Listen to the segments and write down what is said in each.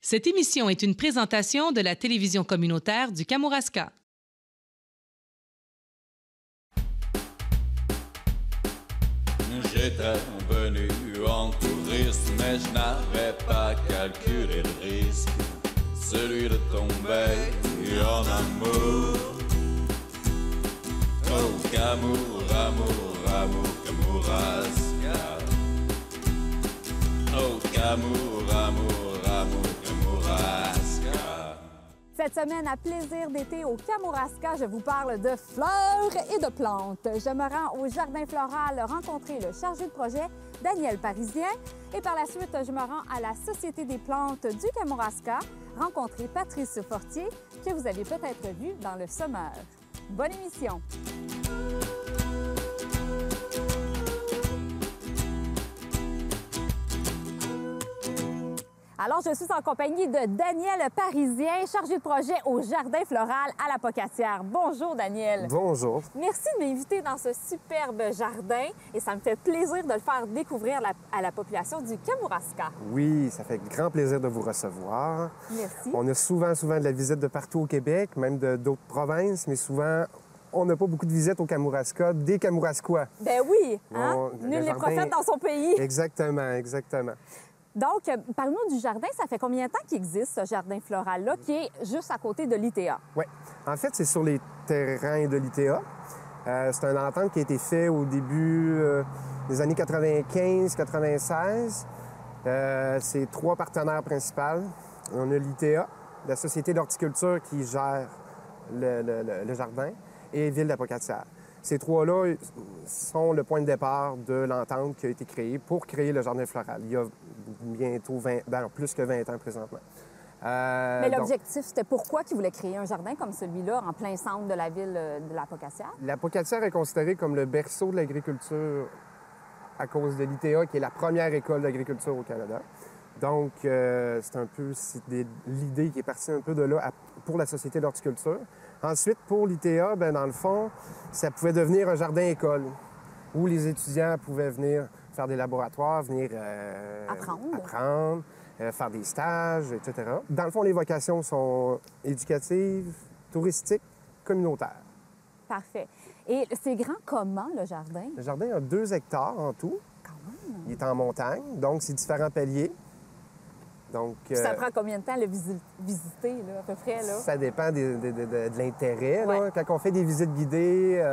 Cette émission est une présentation de la télévision communautaire du Kamouraska. J'étais venu en touriste, mais je n'avais pas calculé le risque, celui de tomber en amour. Oh, Kamour, amour, amour, Kamouraska. Oh, Kamour, amour, amour, Kamouraska. Cette semaine, à Plaisir d'été au Kamouraska, je vous parle de fleurs et de plantes. Je me rends au Jardin floral rencontrer le chargé de projet, Daniel Parisien. Et par la suite, je me rends à la Société des plantes du Kamouraska, rencontrer Patrice Fortier, que vous avez peut-être vu dans Le Sommeur. Bonne émission! Alors, je suis en compagnie de Daniel Parisien, chargé de projet au Jardin floral à la Pocatière. Bonjour, Daniel. Bonjour. Merci de m'inviter dans ce superbe jardin et ça me fait plaisir de le faire découvrir à la population du Kamouraska. Oui, ça fait grand plaisir de vous recevoir. Merci. On a souvent de la visite de partout au Québec, même d'autres provinces, mais souvent, on n'a pas beaucoup de visites au Kamouraska, des Kamouraskois. Ben oui, hein? Bon, Nul n'est jardin... prophète dans son pays. Exactement, exactement. Donc, parle-nous du jardin. Ça fait combien de temps qu'il existe, ce jardin floral-là, qui est juste à côté de l'ITA? Oui. En fait, c'est sur les terrains de l'ITA. C'est une entente qui a été faite au début des années 95-96. C'est trois partenaires principaux. On a l'ITA, la Société d'horticulture qui gère le jardin, et Ville de la Pocatière. Ces trois-là sont le point de départ de l'entente qui a été créée pour créer le jardin floral. Il y a bientôt plus que 20 ans présentement. Mais l'objectif, c'était pourquoi qu'ils voulaient créer un jardin comme celui-là en plein centre de la ville de la Pocatière? La Pocatière est considérée comme le berceau de l'agriculture à cause de l'ITA, qui est la première école d'agriculture au Canada. Donc, c'est un peu l'idée qui est partie un peu de là pour la Société d'horticulture. Ensuite, pour l'ITA, dans le fond, ça pouvait devenir un jardin-école où les étudiants pouvaient venir faire des laboratoires, venir apprendre, faire des stages, etc. Dans le fond, les vocations sont éducatives, touristiques, communautaires. Parfait. Et c'est grand comment, le jardin? Le jardin a 2 hectares en tout. Quand même. Il est en montagne, donc c'est différents paliers. Donc, ça prend combien de temps le visiter, là, à peu près? Là? Ça dépend de l'intérêt. Ouais. Quand on fait des visites guidées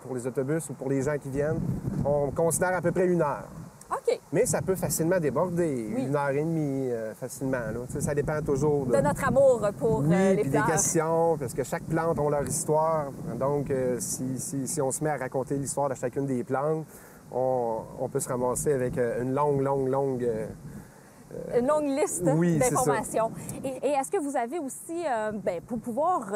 pour les autobus ou pour les gens qui viennent, on considère à peu près 1 heure. OK. Mais ça peut facilement déborder, Oui. 1h30 facilement. Là. Ça dépend toujours de notre amour pour les puis fleurs. des questions, parce que chaque plante a leur histoire. Donc, si on se met à raconter l'histoire de chacune des plantes, on peut se ramasser avec une longue une longue liste oui, d'informations. Et est-ce que vous avez aussi, pour pouvoir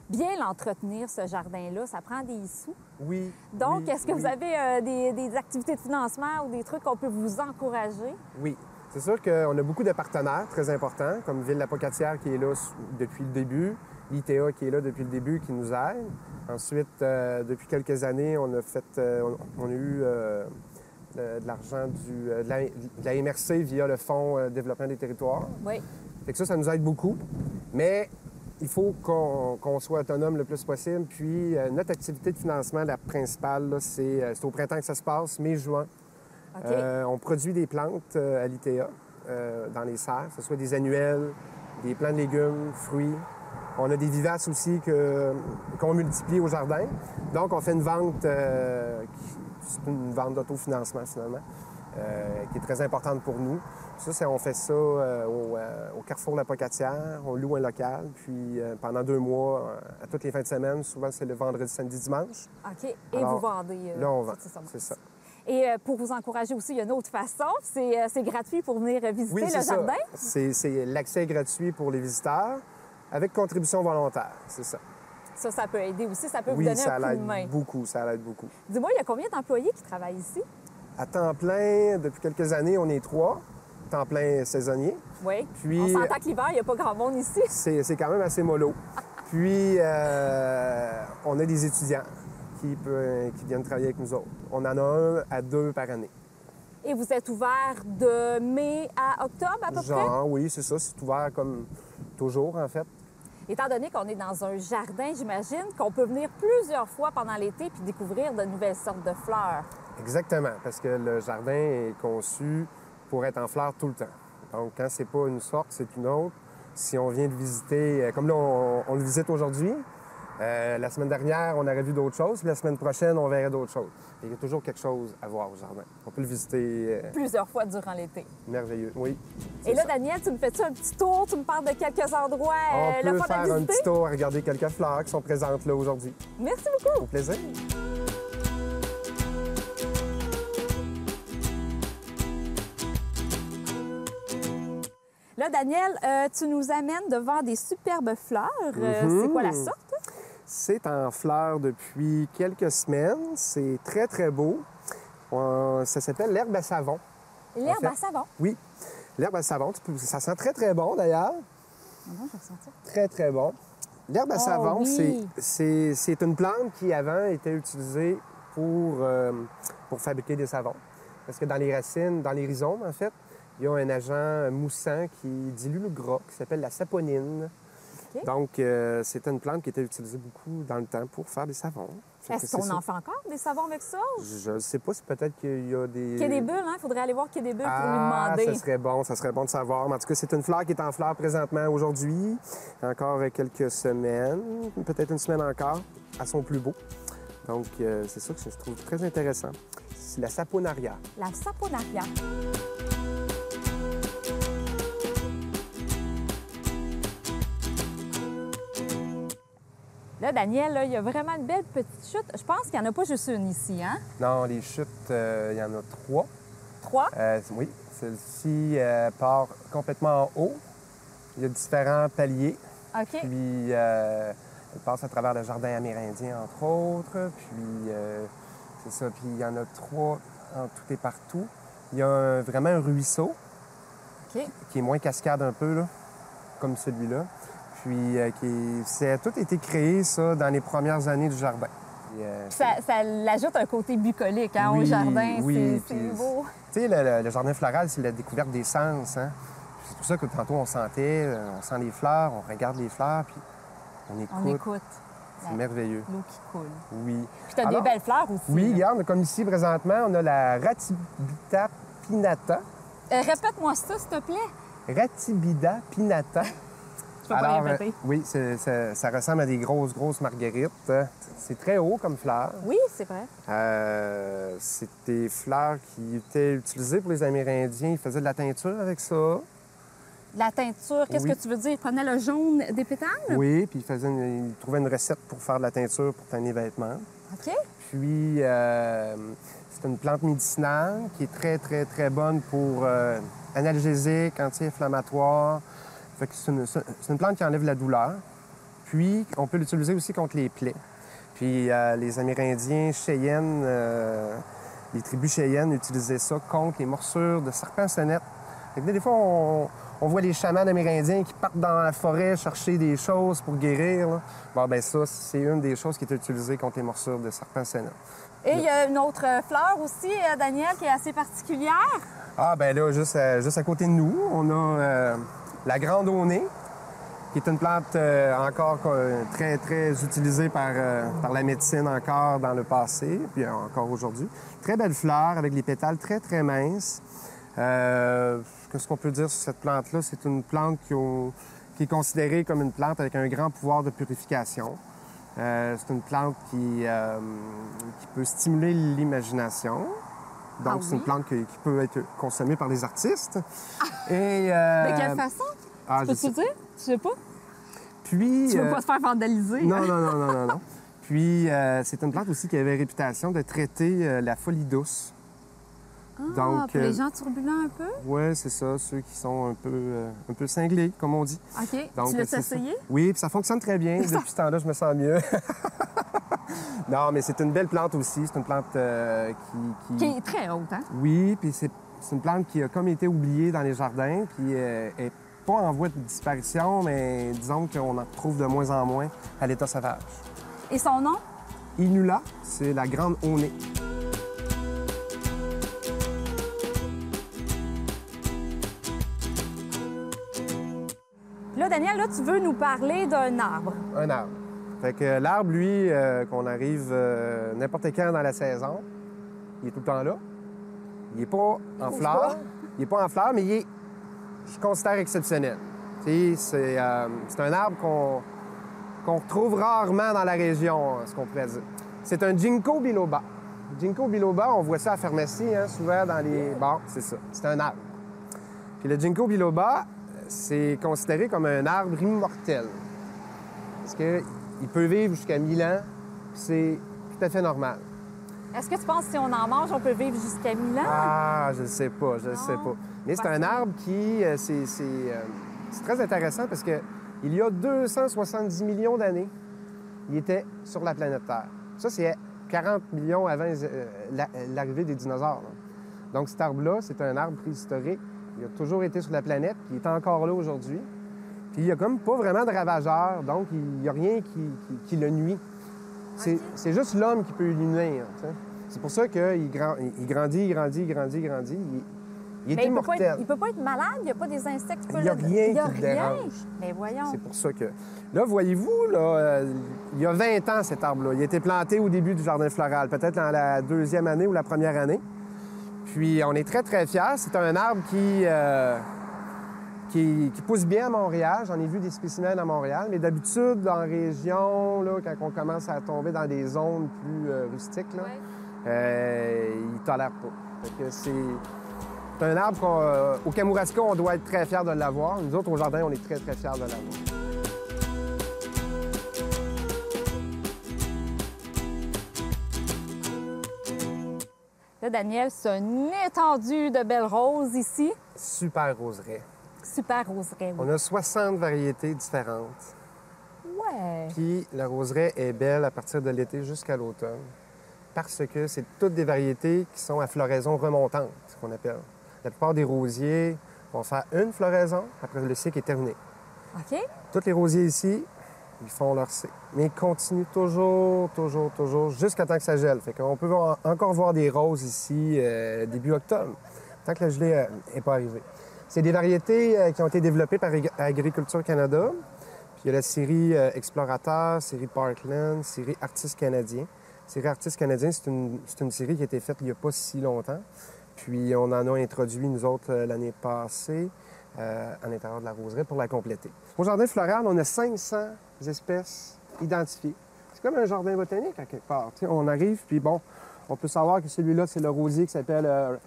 bien l'entretenir, ce jardin-là, ça prend des sous? Oui. Donc, oui, est-ce que vous avez des activités de financement ou des trucs qu'on peut vous encourager? Oui. C'est sûr qu'on a beaucoup de partenaires très importants, comme Ville de la Pocatière qui est là depuis le début, l'ITA qui est là depuis le début qui nous aide. Ensuite, depuis quelques années, on a eu de l'argent de la MRC via le Fonds développement des territoires. Oui. Fait que ça nous aide beaucoup. Mais il faut qu'on soit autonome le plus possible. Puis notre activité de financement, la principale, là, c'est au printemps que ça se passe, mai-juin. OK. On produit des plantes à l'ITA dans les serres, que ce soit des annuelles, des plants de légumes, fruits. On a des vivaces aussi qu'on multiplie au jardin. Donc, on fait une vente c'est une vente d'autofinancement, finalement, qui est très importante pour nous. On fait ça au Carrefour de la Pocatière. On loue un local, puis pendant 2 mois, à toutes les fins de semaine, souvent c'est le vendredi, samedi, dimanche. OK. Et Alors, vous vendez... là, on vend, c'est ça. Et pour vous encourager aussi, il y a une autre façon. C'est gratuit pour venir visiter le jardin? C'est l'accès est gratuit pour les visiteurs, avec contribution volontaire, c'est ça. Ça peut aider aussi, ça peut vous donner un coup de main. Ça l'aide beaucoup. Dis-moi, il y a combien d'employés qui travaillent ici? À temps plein, depuis quelques années, on est 3, temps plein saisonnier. Oui. Puis, on s'entend que l'hiver, il n'y a pas grand monde ici. C'est quand même assez mollo. Puis, on a des étudiants qui viennent travailler avec nous autres. On en a 1 à 2 par année. Et vous êtes ouvert de mai à octobre, à peu près? Genre, oui, c'est ça. C'est ouvert comme toujours, en fait. Étant donné qu'on est dans un jardin, j'imagine qu'on peut venir plusieurs fois pendant l'été puis découvrir de nouvelles sortes de fleurs. Exactement, parce que le jardin est conçu pour être en fleurs tout le temps. Donc, quand c'est pas une sorte, c'est une autre. Si on vient de visiter, comme là, on le visite aujourd'hui, la semaine dernière, on aurait vu d'autres choses, puis la semaine prochaine, on verrait d'autres choses. Il y a toujours quelque chose à voir au jardin. On peut le visiter. Plusieurs fois durant l'été. Merveilleux, oui. Et là, Daniel, tu me fais-tu un petit tour? Tu me parles de quelques endroits On le peut fun à faire un visiter? petit tour, regarder quelques fleurs qui sont présentes là aujourd'hui. Merci beaucoup. Au plaisir. Là, Daniel, tu nous amènes devant des superbes fleurs. C'est quoi la sorte? C'est en fleurs depuis quelques semaines. C'est très, très beau. Ça s'appelle l'herbe à savon. L'herbe En fait, à savon. Oui, l'herbe à savon. Ça sent très, très bon d'ailleurs. Non, je vais ressentir. Très, très bon. L'herbe à Oh, savon, oui. c'est une plante qui avant était utilisée pour fabriquer des savons. Parce que dans les racines, dans les rhizomes, en fait, il y a un agent moussant qui dilue le gras, qui s'appelle la saponine. OK. Donc, c'est une plante qui était utilisée beaucoup dans le temps pour faire des savons. Fait que Est-ce c'est qu'on ça. en fait encore des savons avec ça? Je ne sais pas si peut-être qu'il y a des... Quai des bulles, hein? Il faudrait aller voir Quai des bulles pour lui Ah, demander. ça serait bon de savoir. Mais en tout cas, c'est une fleur qui est en fleur présentement aujourd'hui. Encore quelques semaines, peut-être une semaine encore, à son plus beau. Donc, c'est ça que je trouve très intéressant. C'est la saponaria. La saponaria. Là, Daniel, là, il y a vraiment une belle petite chute. Je pense qu'il n'y en a pas juste une ici, hein? Non, les chutes, il y en a 3. 3? Oui, celle-ci part complètement en haut. Il y a différents paliers. OK. Puis, elle passe à travers le jardin amérindien, entre autres. Puis, c'est ça. Puis, il y en a 3 en tout et partout. Il y a vraiment un ruisseau OK. qui est moins cascade un peu, là, comme celui-là. Puis, ça a tout été créé, ça, dans les premières années du jardin. Puis, Ça l'ajoute un côté bucolique hein, au Oui, jardin. oui, C'est puis- beau. Tu sais, le jardin floral, c'est la découverte des sens. Hein? C'est pour ça que tantôt, on sent les fleurs, on regarde les fleurs, puis on écoute. On écoute. C'est merveilleux. L'eau qui coule. Oui. Puis t'as des Alors, belles fleurs aussi. Oui, là. regarde, comme ici, présentement, on a la Ratibida pinnata. Répète-moi ça, s'il te plaît. Ratibida pinnata. Tu peux pas répéter. oui, ça ressemble à des grosses marguerites. C'est très haut comme fleur. Oui, c'est vrai. C'est des fleurs qui étaient utilisées pour les Amérindiens. Ils faisaient de la teinture avec ça. La teinture, qu'est-ce Oui. que tu veux dire? Ils prenaient le jaune des pétales? Oui, puis ils trouvaient une recette pour faire de la teinture pour teindre les vêtements. OK. Puis, c'est une plante médicinale qui est très, très, très bonne pour analgésique, anti-inflammatoire. Fait que c'est une plante qui enlève la douleur. Puis, on peut l'utiliser aussi contre les plaies. Puis, les Amérindiens Cheyennes, les tribus Cheyennes utilisaient ça contre les morsures de serpents-sonnettes. Fait que des fois, on voit les chamans amérindiens qui partent dans la forêt chercher des choses pour guérir. Là. Bon, ben ça, c'est une des choses qui est utilisée contre les morsures de serpents-sonnettes. Et il y a une autre fleur aussi, Daniel, qui est assez particulière. Ah, ben là, juste à côté de nous, on a la grande au nez, qui est une plante encore très, très utilisée par la médecine encore dans le passé, puis encore aujourd'hui. Très belle fleur avec les pétales très, très minces. Qu'est-ce qu'on peut dire sur cette plante-là? C'est une plante qui est considérée comme une plante avec un grand pouvoir de purification. C'est une plante qui peut stimuler l'imagination. Donc, c'est une plante qui peut être consommée par les artistes. Et, De quelle façon? Peux-tu dire? Je sais pas. Puis, Tu veux pas te faire vandaliser? non. Puis, c'est une plante aussi qui avait réputation de traiter la folie douce. Ah, pour les gens turbulents un peu? Oui, c'est ça, ceux qui sont un peu cinglés, comme on dit. OK. Donc, Tu l'as c'est essayé? ça. Oui, puis ça fonctionne très bien. Depuis ce temps-là, je me sens mieux. Non, mais c'est une belle plante aussi. C'est une plante Qui est très haute, hein? Oui, puis c'est une plante qui a comme été oubliée dans les jardins, puis est pas en voie de disparition, mais disons qu'on en trouve de moins en moins à l'état sauvage. Et son nom? Inula, c'est la grande au nez. Là, Daniel, là, tu veux nous parler d'un arbre. Un arbre. Fait que l'arbre, lui, qu'on arrive n'importe quand dans la saison, il est tout le temps là. Il n'est pas en fleurs. Il n'est pas en fleurs, mais il est, je considère, exceptionnel. C'est un arbre qu'on retrouve rarement dans la région, ce qu'on pourrait dire. C'est un Ginkgo biloba. Ginkgo biloba, on voit ça à la pharmacie, hein, souvent dans les bars, c'est ça. C'est un arbre. Puis le Ginkgo biloba, c'est considéré comme un arbre immortel. Parce qu'il peut vivre jusqu'à 1000 ans, puis c'est tout à fait normal. Est-ce que tu penses que si on en mange, on peut vivre jusqu'à 1000 ans? Ah, je ne sais pas, je ne sais pas. Mais c'est un arbre qui, c'est très intéressant parce que il y a 270 millions d'années, il était sur la planète Terre. Ça, c'est 40 millions avant l'arrivée des dinosaures. Là. Donc cet arbre-là, c'est un arbre préhistorique. Il a toujours été sur la planète, puis il est encore là aujourd'hui. Puis il n'y a comme pas vraiment de ravageurs, donc il n'y a rien qui le nuit. C'est juste l'homme qui peut lui nuire. T'sais. C'est pour ça qu'il grandit. Il est immortel. Il ne peut pas être malade? Il n'y a pas des insectes qui peuvent Il n'y a rien Il y a qui le rien? dérange. Mais voyons. C'est pour ça que... Là, voyez-vous, là, il y a 20 ans, cet arbre-là. Il a été planté au début du jardin floral, peut-être dans la deuxième année ou la première année. Puis on est très, très fiers. C'est un arbre qui pousse bien à Montréal. J'en ai vu des spécimens à Montréal. Mais d'habitude, en région, là, quand on commence à tomber dans des zones plus rustiques, là, il ne tolère pas. Fait que c'est un arbre qu'au Kamouraska, on doit être très fiers de l'avoir. Nous autres, au jardin, on est très, très fiers de l'avoir. Là, Daniel, c'est une étendue de belles roses ici. Super roseraie. Super roseraie, oui. On a 60 variétés différentes. Ouais. Puis la roseraie est belle à partir de l'été jusqu'à l'automne parce que c'est toutes des variétés qui sont à floraison remontante, ce qu'on appelle. La plupart des rosiers vont faire une floraison, après le cycle est terminé. OK. Tous les rosiers ici, ils font leur cycle. Mais ils continuent toujours, jusqu'à temps que ça gèle. Fait qu'on peut encore voir des roses ici début octobre, tant que la gelée n'est pas arrivée. C'est des variétés qui ont été développées par Agriculture Canada. Puis il y a la série Explorateur, série Parkland, série Artistes canadiens. Série Artistes canadiens, c'est une série qui a été faite il n'y a pas si longtemps. Puis on en a introduit, nous autres, l'année passée, à l'intérieur de la roseraie pour la compléter. Au jardin floral, on a 500 espèces identifiées. C'est comme un jardin botanique, à quelque part. T'sais, on arrive, puis bon, on peut savoir que celui-là, c'est le rosier qui s'appelle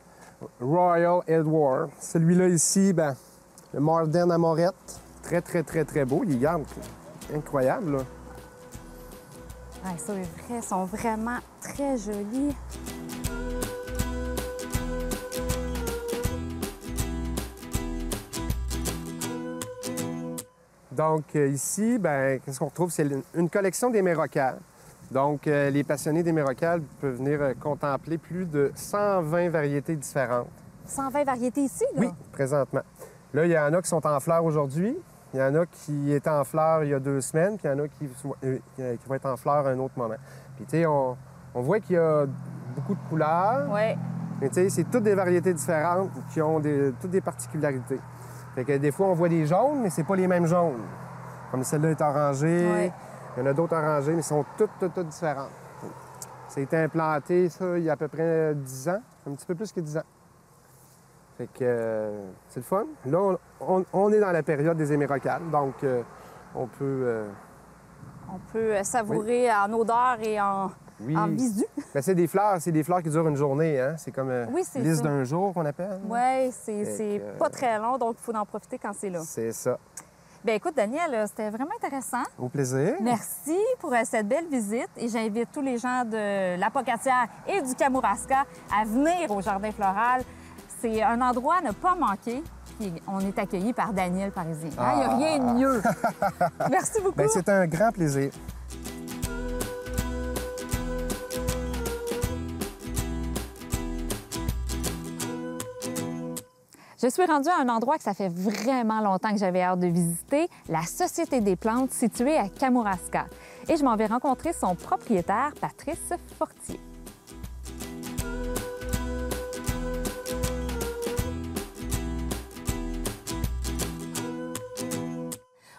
Royal Edward. Celui-là ici, ben, le Morden Amorette. Très, très, très, très beau. Il garde incroyable, là. Ouais, ça, c'est vrai, ils sont vraiment très jolis. Donc ici, ben, qu'est-ce qu'on retrouve? C'est une collection d'émeraucales. Donc les passionnés d'émeraucales peuvent venir contempler plus de 120 variétés différentes. 120 variétés ici, là? Oui, présentement. Là, il y en a qui sont en fleurs aujourd'hui. Il y en a qui étaient en fleurs il y a 2 semaines, puis il y en a qui vont être en fleurs à un autre moment. Puis, tu sais, on voit qu'il y a beaucoup de couleurs. Oui. Mais, tu sais, c'est toutes des variétés différentes qui ont toutes des particularités. Fait que des fois, on voit des jaunes, mais c'est pas les mêmes jaunes. Comme celle-là est orangée. Oui. Il y en a d'autres orangées, mais elles sont toutes différentes. Ça a été implanté, ça, il y a à peu près 10 ans, un petit peu plus que 10 ans. Fait que c'est le fun. Là, on est dans la période des émeraucales, donc on peut... On peut savourer en odeur et en visu. Bien, c'est des fleurs qui durent une journée, hein? C'est comme lisse d'un jour qu'on appelle. Oui, c'est pas très long, donc il faut en profiter quand c'est là. C'est ça. Bien, écoute, Daniel, c'était vraiment intéressant. Au plaisir. Merci pour cette belle visite et j'invite tous les gens de la Pocatière et du Kamouraska à venir au Jardin floral. C'est un endroit à ne pas manquer. Puis on est accueillis par Daniel Parisien. Il n'y a rien de mieux. Merci beaucoup. Bien, c'est un grand plaisir. Je suis rendue à un endroit que ça fait vraiment longtemps que j'avais hâte de visiter, la Société des plantes située à Kamouraska. Et je m'en vais rencontrer son propriétaire, Patrice Fortier.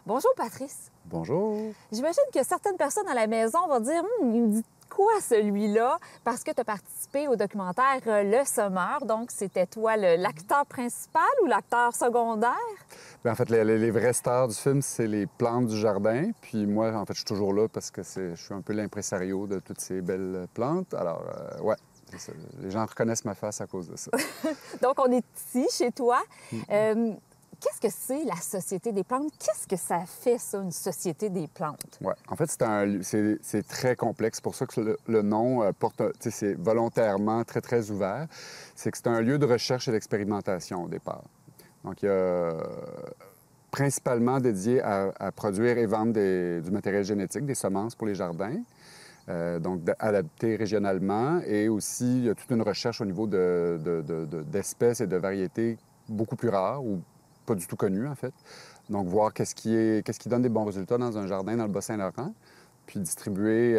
Bonjour, Patrice. Bonjour. J'imagine que certaines personnes à la maison vont dire « il me dit quoi, celui-là? » Parce que tu as participé au documentaire Le Sommeur. Donc, c'était toi l'acteur principal ou l'acteur secondaire? Bien, en fait, les vraies stars du film, c'est les plantes du jardin. Puis moi, en fait, je suis toujours là parce que je suis un peu l'impresario de toutes ces belles plantes. Alors, ouais, c'est ça. Les gens reconnaissent ma face à cause de ça. Donc, on est ici, chez toi. Qu'est-ce que c'est la Société des plantes? Qu'est-ce que ça fait, ça, une Société des plantes? Oui. En fait, c'est très complexe. C'est pour ça que le nom porte... c'est volontairement très, très ouvert. C'est que c'est un lieu de recherche et d'expérimentation au départ. Donc, il y a principalement dédié à produire et vendre du matériel génétique, des semences pour les jardins. Donc, adapté régionalement. Et aussi, il y a toute une recherche au niveau d'espèces et de variétés beaucoup plus rares ou pas du tout connues, en fait. Donc, voir qu'est-ce qui donne des bons résultats dans un jardin dans le Bas-Saint-Laurent. Puis distribuer,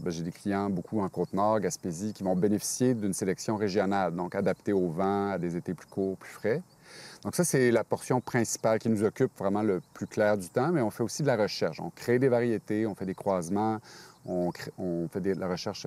j'ai des clients beaucoup en Côte-Nord, Gaspésie, qui vont bénéficier d'une sélection régionale, donc adaptée au vent, à des étés plus courts, plus frais. Donc ça, c'est la portion principale qui nous occupe vraiment le plus clair du temps, mais on fait aussi de la recherche. On crée des variétés, on fait des croisements, on fait de la recherche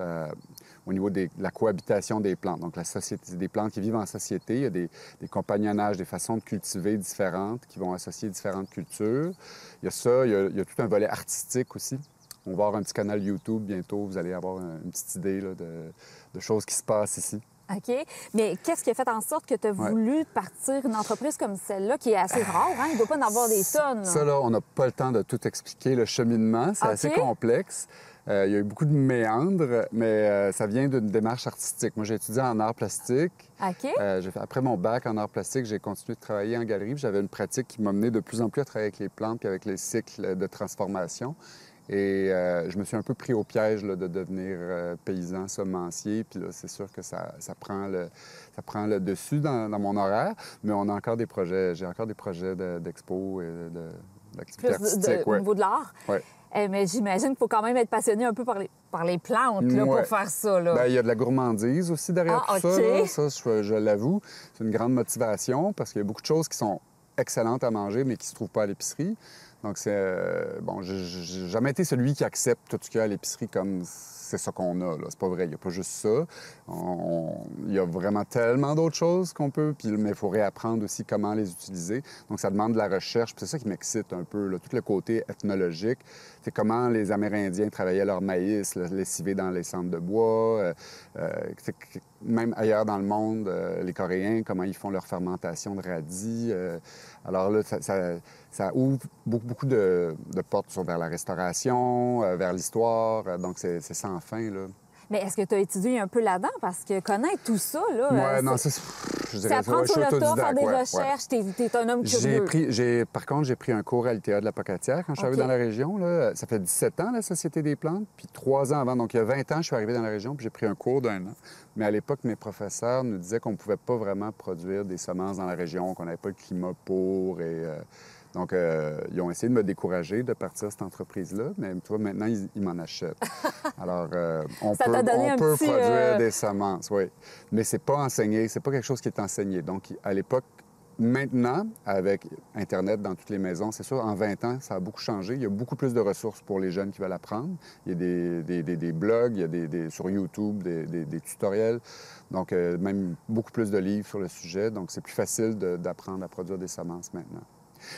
au niveau de la cohabitation des plantes. Donc la société des plantes qui vivent en société, il y a des compagnonnages, des façons de cultiver différentes qui vont associer différentes cultures. Il y a ça, il y a tout un volet artistique aussi. On va avoir un petit canal YouTube bientôt, vous allez avoir une petite idée là, de choses qui se passent ici. OK. Mais qu'est-ce qui a fait en sorte que tu as voulu partir une entreprise comme celle-là, qui est assez rare, hein? Il ne doit pas en avoir des tonnes. Ça, là, on n'a pas le temps de tout expliquer, le cheminement. C'est assez complexe. Il y a eu beaucoup de méandres, mais ça vient d'une démarche artistique. Moi, j'ai étudié en arts plastiques. OK. Après mon bac en arts plastiques, j'ai continué de travailler en galerie. J'avais une pratique qui m'a mené de plus en plus à travailler avec les plantes puis avec les cycles de transformation. Et je me suis un peu pris au piège là, de devenir paysan semencier. Puis là, c'est sûr que ça prend le dessus dans mon horaire. Mais on a encore des projets. J'ai encore des projets d'expo et d'activités artistiques. Au niveau de l'art? Oui. Mais j'imagine qu'il faut quand même être passionné un peu par les plantes là, pour faire ça. Là. Bien, il y a de la gourmandise aussi derrière tout ça. Là. Ça, je l'avoue, c'est une grande motivation parce qu'il y a beaucoup de choses qui sont excellentes à manger, mais qui ne se trouvent pas à l'épicerie. Donc, j'ai jamais été celui qui accepte tout ce qu'il y a à l'épicerie comme c'est ça qu'on a. C'est pas vrai, il n'y a pas juste ça. Il y a vraiment tellement d'autres choses qu'on peut, mais il faut réapprendre aussi comment les utiliser. Donc, ça demande de la recherche. Puis c'est ça qui m'excite un peu, là, tout le côté ethnologique. C'est comment les Amérindiens travaillaient leur maïs, lessivé dans les centres de bois. Même ailleurs dans le monde, les Coréens, comment ils font leur fermentation de radis. Alors là, ça ouvre beaucoup de portes vers la restauration, vers l'histoire. Donc, c'est sans fin, là. Mais est-ce que tu as étudié un peu là-dedans? Parce que connaître tout ça, là... Oui, non, ça, je dirais apprendre sur le tas, faire des recherches. T'es un homme curieux. Par contre, j'ai pris un cours à l'ITA de la Pocatière quand je suis arrivé dans la région. Là. Ça fait 17 ans, la Société des plantes, puis 3 ans avant. Donc, il y a 20 ans, je suis arrivé dans la région, puis j'ai pris un cours d'1 an. Mais à l'époque, mes professeurs nous disaient qu'on ne pouvait pas vraiment produire des semences dans la région, qu'on n'avait pas le climat pour. Donc, ils ont essayé de me décourager de partir de cette entreprise-là, mais tu vois, maintenant, ils m'en achètent. Alors, on peut produire des semences, oui. Mais c'est pas enseigné, c'est pas quelque chose qui est enseigné. Donc, à l'époque, maintenant, avec Internet dans toutes les maisons, c'est sûr, en 20 ans, ça a beaucoup changé. Il y a beaucoup plus de ressources pour les jeunes qui veulent apprendre. Il y a des blogs, il y a sur YouTube, des tutoriels. Donc, même beaucoup plus de livres sur le sujet. Donc, c'est plus facile d'apprendre à produire des semences maintenant.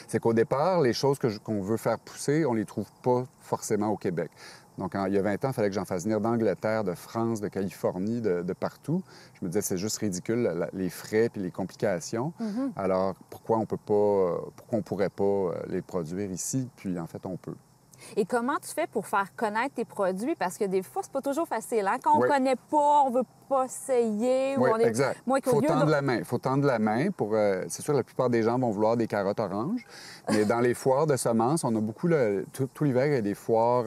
C'est qu'au départ, les choses qu'on veut faire pousser, on ne les trouve pas forcément au Québec. Donc, il y a 20 ans, il fallait que j'en fasse venir d'Angleterre, de France, de Californie, de partout. Je me disais, c'est juste ridicule, les frais puis les complications. Alors, pourquoi on pourrait pas les produire ici? Puis, en fait, on peut. Et comment tu fais pour faire connaître tes produits? Parce que des fois, c'est pas toujours facile. Hein? Quand on ne connaît pas, on veut pas essayer. Oui, ou on est exact. moins curieux. Il faut tendre la main. C'est sûr, la plupart des gens vont vouloir des carottes oranges. Mais dans les foires de semences, on a beaucoup... Tout l'hiver, il y a des foires,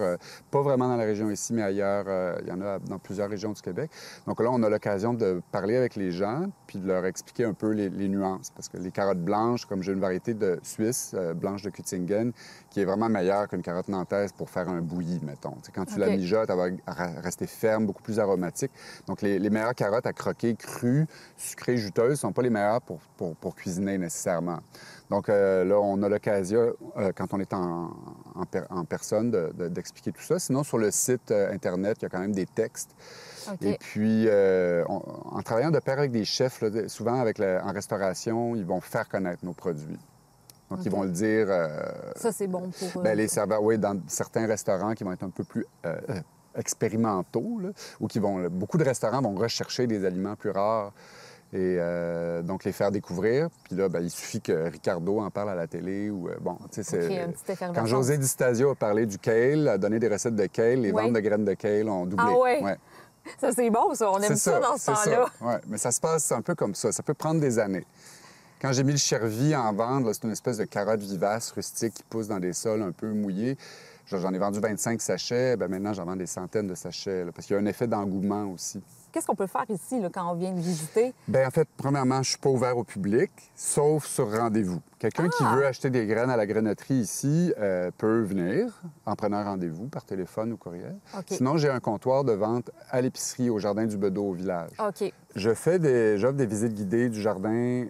pas vraiment dans la région ici, mais ailleurs. Il y en a dans plusieurs régions du Québec. Donc là, on a l'occasion de parler avec les gens puis de leur expliquer un peu les nuances. Parce que les carottes blanches, comme j'ai une variété de Suisse, blanche de Küttingen, qui est vraiment meilleure qu'une carotte nantaise pour faire un bouilli, mettons. T'sais, quand tu la mijotes, elle va rester ferme, beaucoup plus aromatique. Donc, les meilleures carottes à croquer crues, sucrées, juteuses, ne sont pas les meilleures pour cuisiner nécessairement. Donc là, on a l'occasion, quand on est en personne, d'expliquer tout ça. Sinon, sur le site Internet, il y a quand même des textes. Okay. Et puis, en travaillant de pair avec des chefs, là, souvent en restauration, ils vont faire connaître nos produits. Donc, ils vont le dire... ça, c'est bon pour... les serveurs, oui, dans certains restaurants qui vont être un peu plus expérimentaux, là, ou beaucoup de restaurants vont rechercher des aliments plus rares et donc les faire découvrir. Puis là, il suffit que Ricardo en parle à la télé ou... bon, tu sais, quand José Di Stasio a parlé du kale, a donné des recettes de kale, les ventes de graines de kale ont doublé. Ah ouais? Ouais. Ça, c'est bon, ça. On aime ça dans ce temps-là. Oui, mais ça se passe un peu comme ça. Ça peut prendre des années. Quand j'ai mis le chervi en vente, c'est une espèce de carotte vivace, rustique, qui pousse dans des sols un peu mouillés. J'en ai vendu 25 sachets. Maintenant, j'en vends des centaines de sachets, là, parce qu'il y a un effet d'engouement aussi. Qu'est-ce qu'on peut faire ici là, quand on vient de visiter? Bien, en fait, premièrement, je ne suis pas ouvert au public, sauf sur rendez-vous. Quelqu'un qui veut acheter des graines à la granotterie ici peut venir en prenant rendez-vous par téléphone ou courriel. Okay. Sinon, j'ai un comptoir de vente à l'épicerie au Jardin du Bedeau au village. OK. J'offre des visites guidées du jardin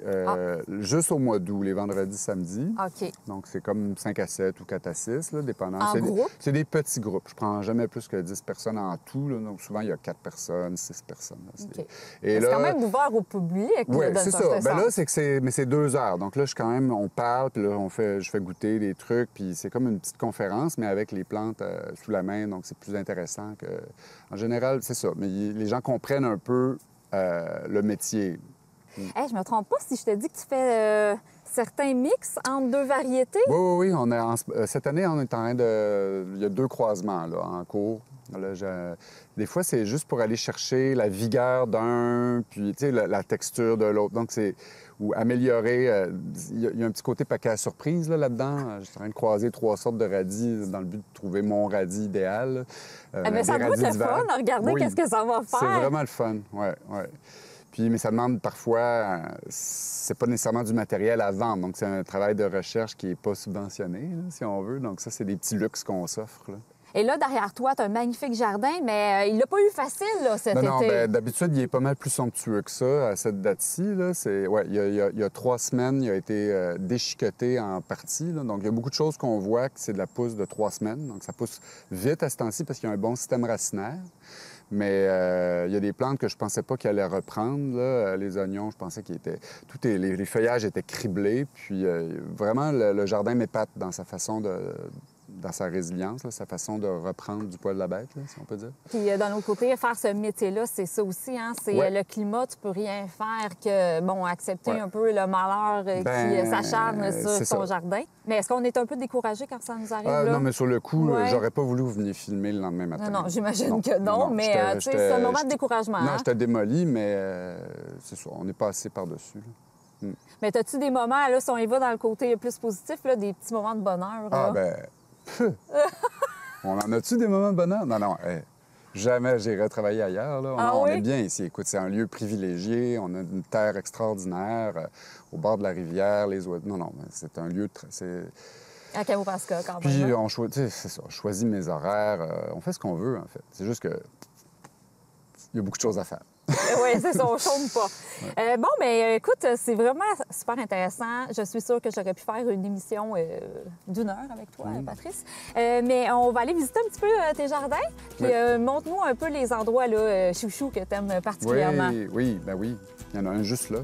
juste au mois d'août, les vendredis, samedis. OK. Donc, c'est comme 5 à 7 ou 4 à 6, là, dépendant. En groupe? C'est des petits groupes. Je prends jamais plus que 10 personnes en tout. Là. Donc, souvent, il y a 4 personnes, 6 personnes. Okay. Et là, c'est quand même ouvert au public. Oui, c'est ça. Là, c'est 2 heures. Donc là, on parle, puis là, je fais goûter des trucs, puis c'est comme une petite conférence, mais avec les plantes sous la main. Donc, c'est plus intéressant que... En général, c'est ça. Mais les gens comprennent un peu le métier. Hey, je me trompe pas si je te dis que tu fais certains mix entre 2 variétés? Oui. Cette année, on est en train de... Il y a 2 croisements là, en cours. Là, des fois, c'est juste pour aller chercher la vigueur d'un, puis la texture de l'autre. Donc, ou améliorer. Il y a un petit côté paquet à surprise là-dedans. Je suis en train de croiser 3 sortes de radis dans le but de trouver mon radis idéal. Mais ça doit être le fun à regarder qu'est-ce que ça va faire. C'est vraiment le fun, oui. Puis, mais ça demande parfois, c'est pas nécessairement du matériel à vendre. Donc, c'est un travail de recherche qui n'est pas subventionné, là, si on veut. Donc, ça, c'est des petits luxes qu'on s'offre. Là. Et là, derrière toi, tu as un magnifique jardin, mais il l'a pas eu facile là, cet été. Non, d'habitude, il est pas mal plus somptueux que ça à cette date-ci. Il y a 3 semaines, il a été déchiqueté en partie. Là. Donc, il y a beaucoup de choses qu'on voit que c'est de la pousse de 3 semaines. Donc, ça pousse vite à ce temps-ci parce qu'il y a un bon système racinaire. Mais il y a des plantes que je pensais pas qu'ils allaient reprendre. Là. Les oignons, je pensais qu'ils étaient... Les feuillages étaient criblés. Puis vraiment, le jardin m'épate dans sa façon dans sa résilience, là, sa façon de reprendre du poil de la bête, là, si on peut dire. Puis d'un autre côté, faire ce métier-là, c'est ça aussi, hein? C'est le climat, tu peux rien faire que, accepter un peu le malheur qui s'acharne sur ton jardin. Mais est-ce qu'on est un peu découragé quand ça nous arrive, là? Non, mais sur le coup, j'aurais pas voulu que vous veniez filmer le lendemain matin. Non, j'imagine que non, mais c'est un moment de découragement. Non, je t'ai démoli, mais c'est ça, on est passé par-dessus. Mais as-tu des moments, là, si on y va dans le côté plus positif, là, des petits moments de bonheur? Là? On en a-tu des moments de bonheur? Non. Jamais j'irai travailler ailleurs. Là. On est bien ici. Écoute, c'est un lieu privilégié. On a une terre extraordinaire au bord de la rivière, les oiseaux. Non, c'est un lieu... À Kamouraska, quand même. Puis, c'est ça. On choisit mes horaires. On fait ce qu'on veut, en fait. C'est juste que il y a beaucoup de choses à faire. Oui, c'est ça, on ne chôme pas. Ouais. Écoute, c'est vraiment super intéressant. Je suis sûre que j'aurais pu faire une émission d'1 heure avec toi, Patrice. Mais on va aller visiter un petit peu tes jardins. Puis montre-nous un peu les endroits là, chouchou que tu aimes particulièrement. Oui. Il y en a un juste là.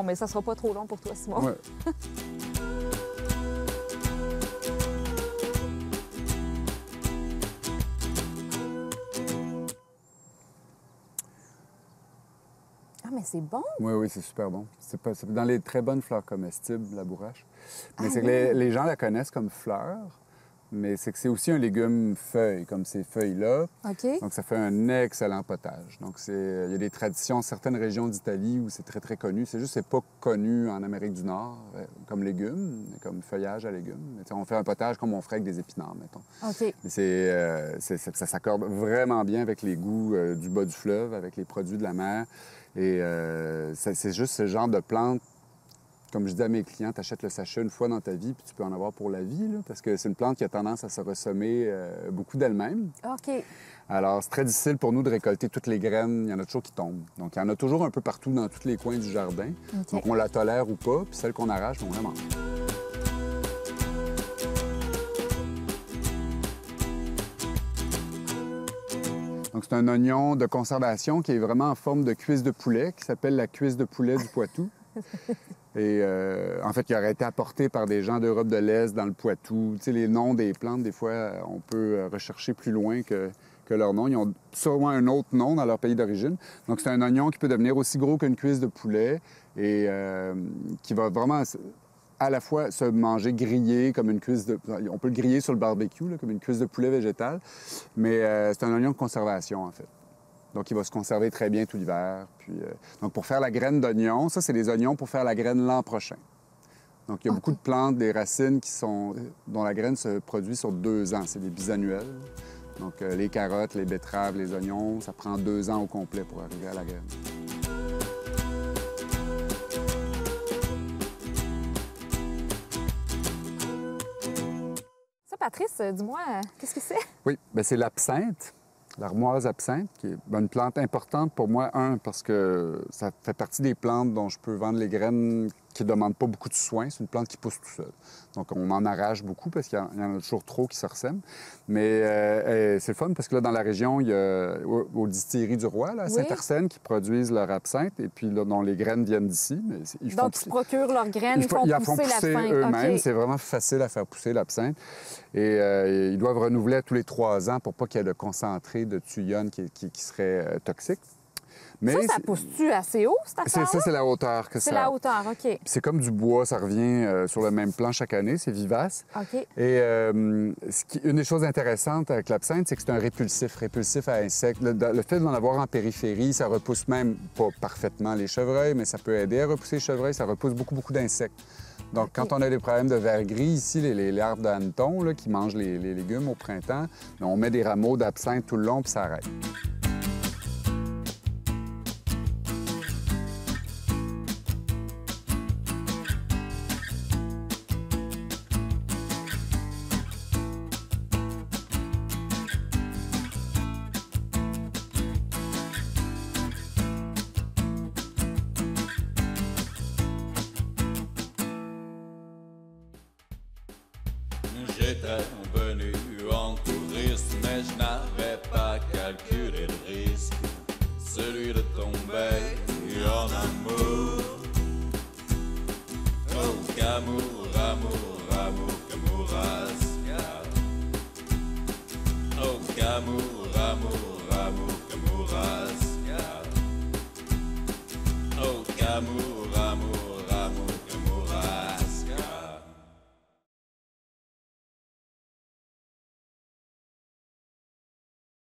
Mais ça sera pas trop long pour toi, Simon. Ouais. Mais c'est bon. Oui, c'est super bon. C'est dans les très bonnes fleurs comestibles, la bourrache. Mais c'est que les gens la connaissent comme fleur, mais c'est que c'est aussi un légume feuille, comme ces feuilles-là. OK. Donc, ça fait un excellent potage. Donc, il y a des traditions, certaines régions d'Italie où c'est très, très connu. C'est juste que c'est pas connu en Amérique du Nord comme légume, comme feuillage à légumes. Mais, on fait un potage comme on ferait avec des épinards, mettons. OK. Mais ça s'accorde vraiment bien avec les goûts du bas du fleuve, avec les produits de la mer. Et c'est juste ce genre de plante comme je dis à mes clients, tu achètes le sachet une fois dans ta vie, puis tu peux en avoir pour la vie, là, parce que c'est une plante qui a tendance à se ressemer beaucoup d'elle-même. OK. Alors, c'est très difficile pour nous de récolter toutes les graines. Il y en a toujours qui tombent. Donc, il y en a toujours un peu partout dans tous les coins du jardin. OK. Donc, on la tolère ou pas, puis celle qu'on arrache, on la mange. Donc, c'est un oignon de conservation qui est vraiment en forme de cuisse de poulet, qui s'appelle la cuisse de poulet du Poitou. Et en fait, qui aurait été apporté par des gens d'Europe de l'Est dans le Poitou. Tu sais, les noms des plantes, des fois, on peut rechercher plus loin que leur nom. Ils ont sûrement un autre nom dans leur pays d'origine. Donc, c'est un oignon qui peut devenir aussi gros qu'une cuisse de poulet et qui va vraiment à la fois se manger grillé comme une cuisse de... On peut le griller sur le barbecue, là, comme une cuisse de poulet végétale, mais c'est un oignon de conservation, en fait. Donc, il va se conserver très bien tout l'hiver. Puis, donc, pour faire la graine d'oignon, ça, c'est des oignons pour faire la graine l'an prochain. Donc, il y a beaucoup de plantes, des racines dont la graine se produit sur 2 ans. C'est des bisannuels. Donc, les carottes, les betteraves, les oignons, ça prend 2 ans au complet pour arriver à la graine. Ça, Patrice, dis-moi, qu'est-ce que c'est? Oui, bien, c'est l'absinthe. L'armoise absinthe, qui est une plante importante pour moi, parce que ça fait partie des plantes dont je peux vendre les graines qui ne demandent pas beaucoup de soins. C'est une plante qui pousse tout seul. Donc, on m'en arrache beaucoup parce qu'il y en a toujours trop qui se ressèment. Mais c'est le fun parce que là, dans la région, il y a aux distilleries du Roi, là, à Saint-Arsène, qui produisent leur absinthe et puis là, dont les graines viennent d'ici. Donc, ils procurent leurs graines, ils font pousser l'absinthe. Eux-mêmes. Okay. C'est vraiment facile à faire pousser l'absinthe. Et ils doivent renouveler tous les 3 ans pour pas qu'il y ait de concentré de thuone qui serait toxique. Mais ça pousse-tu assez haut, cette affaire-là? Ça, c'est la hauteur que ça... C'est la hauteur, OK. C'est comme du bois, ça revient sur le même plan chaque année, c'est vivace. OK. Et une des choses intéressantes avec l'absinthe, c'est que c'est un répulsif à insectes. Le fait d'en avoir en périphérie, ça repousse même pas parfaitement les chevreuils, mais ça peut aider à repousser les chevreuils, ça repousse beaucoup d'insectes. Donc, quand on a des problèmes de vers gris, ici, les larves de hanneton là, qui mangent les légumes au printemps, on met des rameaux d'absinthe tout le long, puis ça arrête. J'étais venu en tourisme, mais je n'avais